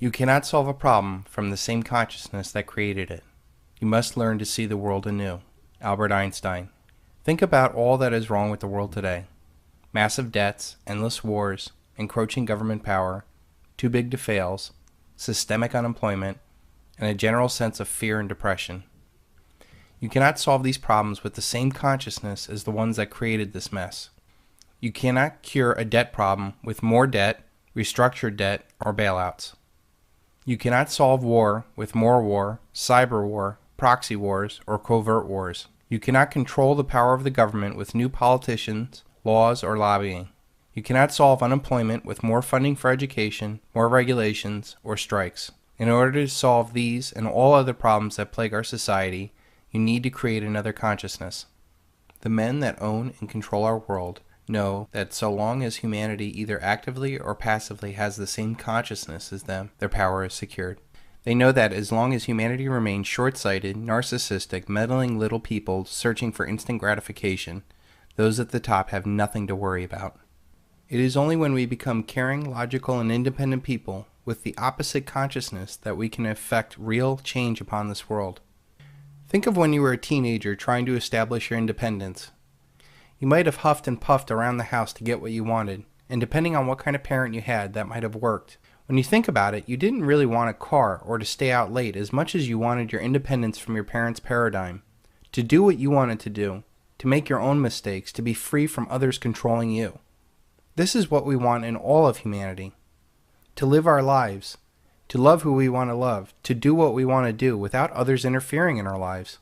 You cannot solve a problem from the same consciousness that created it. You must learn to see the world anew. Albert Einstein. Think about all that is wrong with the world today. Massive debts, endless wars, encroaching government power, too big to fails, systemic unemployment, and a general sense of fear and depression. You cannot solve these problems with the same consciousness as the ones that created this mess. You cannot cure a debt problem with more debt, restructured debt, or bailouts. You cannot solve war with more war, cyber war, proxy wars, or covert wars. You cannot control the power of the government with new politicians, laws, or lobbying. You cannot solve unemployment with more funding for education, more regulations, or strikes. In order to solve these and all other problems that plague our society, you need to create another consciousness. The men that own and control our world know that so long as humanity either actively or passively has the same consciousness as them, their power is secured. They know that as long as humanity remains short-sighted, narcissistic, meddling little people searching for instant gratification, those at the top have nothing to worry about. It is only when we become caring, logical, and independent people with the opposite consciousness that we can effect real change upon this world. Think of when you were a teenager trying to establish your independence. You might have huffed and puffed around the house to get what you wanted, and depending on what kind of parent you had, that might have worked. When you think about it, you didn't really want a car or to stay out late as much as you wanted your independence from your parents' paradigm, to do what you wanted to do, to make your own mistakes, to be free from others controlling you. This is what we want in all of humanity. To live our lives, to love who we want to love, to do what we want to do without others interfering in our lives.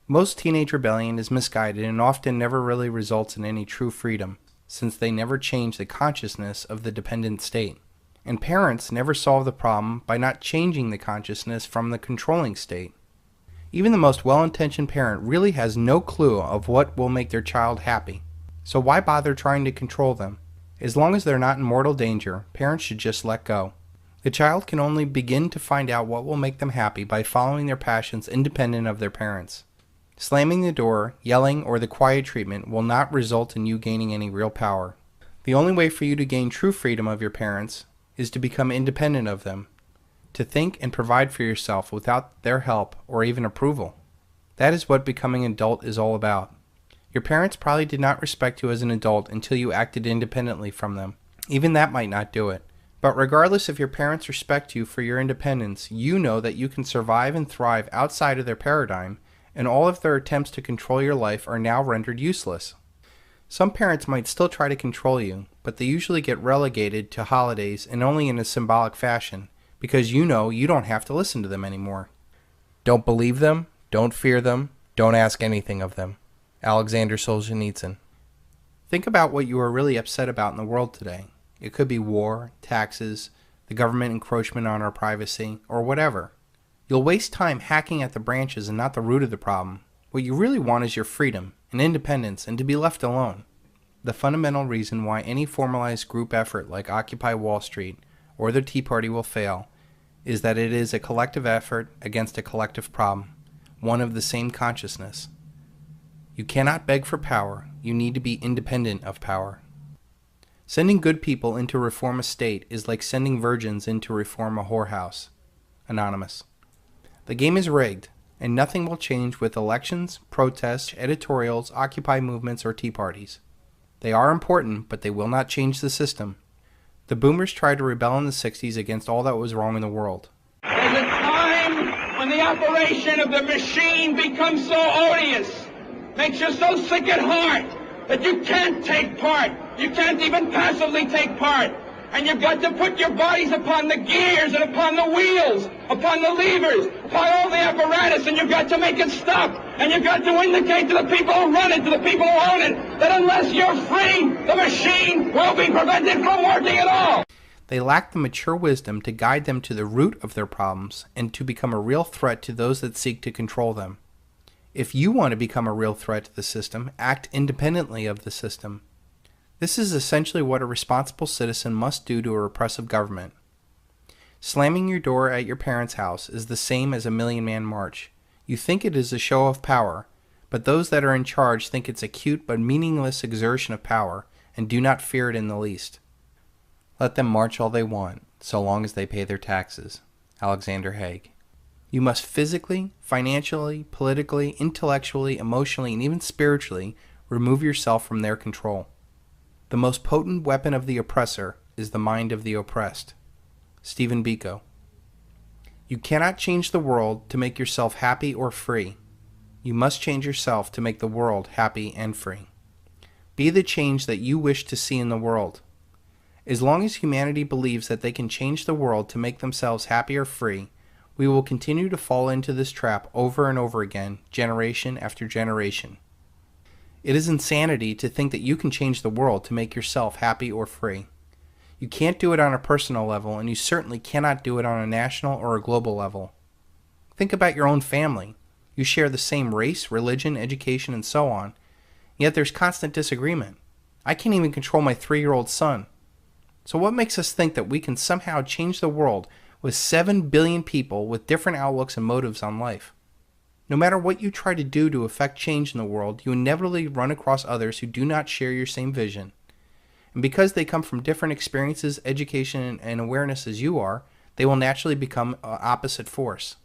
Most teenage rebellion is misguided and often never really results in any true freedom, since they never change the consciousness of the dependent state. And parents never solve the problem by not changing the consciousness from the controlling state. Even the most well-intentioned parent really has no clue of what will make their child happy. So why bother trying to control them? As long as they're not in mortal danger, parents should just let go. The child can only begin to find out what will make them happy by following their passions independent of their parents. Slamming the door, yelling, or the quiet treatment will not result in you gaining any real power. The only way for you to gain true freedom of your parents is to become independent of them, to think and provide for yourself without their help or even approval. That is what becoming an adult is all about. Your parents probably did not respect you as an adult until you acted independently from them. Even that might not do it. But regardless if your parents respect you for your independence, you know that you can survive and thrive outside of their paradigm, and all of their attempts to control your life are now rendered useless. Some parents might still try to control you, but they usually get relegated to holidays and only in a symbolic fashion, because you know you don't have to listen to them anymore. Don't believe them, don't fear them, don't ask anything of them. Alexander Solzhenitsyn. Think about what you are really upset about in the world today. It could be war, taxes, the government encroachment on our privacy, or whatever. You'll waste time hacking at the branches and not the root of the problem. What you really want is your freedom and independence and to be left alone. The fundamental reason why any formalized group effort like Occupy Wall Street or the Tea Party will fail is that it is a collective effort against a collective problem, one of the same consciousness. You cannot beg for power. You need to be independent of power. Sending good people in to reform a state is like sending virgins in to reform a whorehouse. Anonymous. The game is rigged, and nothing will change with elections, protests, editorials, Occupy movements, or Tea Parties. They are important, but they will not change the system. The boomers tried to rebel in the 60s against all that was wrong in the world. There's a time when the operation of the machine becomes so odious, makes you so sick at heart, that you can't take part. You can't even passively take part. And you've got to put your bodies upon the gears and upon the wheels, upon the levers, upon all the apparatus, and you've got to make it stop. And you've got to indicate to the people who run it, to the people who own it, that unless you're free, the machine will be prevented from working at all. They lack the mature wisdom to guide them to the root of their problems and to become a real threat to those that seek to control them. If you want to become a real threat to the system, act independently of the system. This is essentially what a responsible citizen must do to a repressive government. Slamming your door at your parents' house is the same as a million-man march. You think it is a show of power, but those that are in charge think it's a cute but meaningless exertion of power and do not fear it in the least. Let them march all they want. so long as they pay their taxes. Alexander Haig. You must physically, financially, politically, intellectually, emotionally, and even spiritually remove yourself from their control. The most potent weapon of the oppressor is the mind of the oppressed. Stephen Biko. You cannot change the world to make yourself happy or free. You must change yourself to make the world happy and free. Be the change that you wish to see in the world. As long as humanity believes that they can change the world to make themselves happy or free, we will continue to fall into this trap over and over again, generation after generation. It is insanity to think that you can change the world to make yourself happy or free. You can't do it on a personal level, and you certainly cannot do it on a national or a global level. Think about your own family. You share the same race, religion, education, and so on, yet there's constant disagreement. I can't even control my 3-year-old son. So what makes us think that we can somehow change the world with 7 billion people with different outlooks and motives on life? No matter what you try to do to affect change in the world, you inevitably run across others who do not share your same vision. And because they come from different experiences, education, and awareness as you are, they will naturally become an opposite force.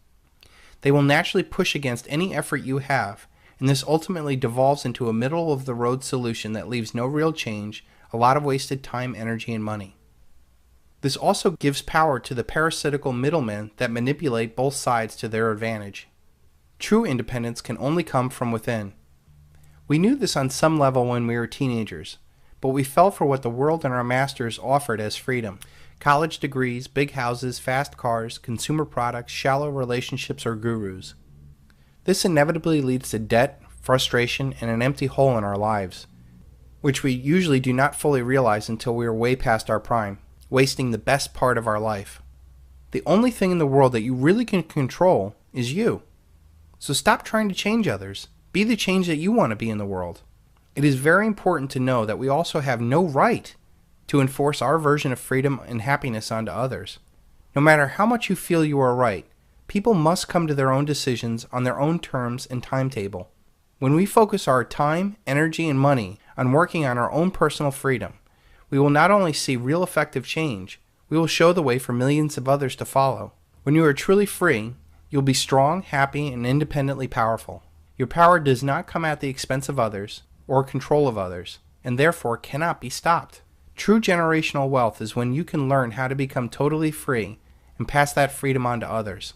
They will naturally push against any effort you have, and this ultimately devolves into a middle-of-the-road solution that leaves no real change, a lot of wasted time, energy, and money. This also gives power to the parasitical middlemen that manipulate both sides to their advantage. True independence can only come from within. We knew this on some level when we were teenagers, but we fell for what the world and our masters offered as freedom. College degrees, big houses, fast cars, consumer products, shallow relationships, or gurus. This inevitably leads to debt, frustration, and an empty hole in our lives, which we usually do not fully realize until we are way past our prime, wasting the best part of our life. The only thing in the world that you really can control is you. So stop trying to change others. Be the change that you want to be in the world. It is very important to know that we also have no right to enforce our version of freedom and happiness onto others. No matter how much you feel you are right, people must come to their own decisions on their own terms and timetable. When we focus our time, energy, and money on working on our own personal freedom, we will not only see real effective change, we will show the way for millions of others to follow. When you are truly free, you'll be strong, happy, and independently powerful. Your power does not come at the expense of others or control of others, and therefore cannot be stopped. True generational wealth is when you can learn how to become totally free and pass that freedom on to others.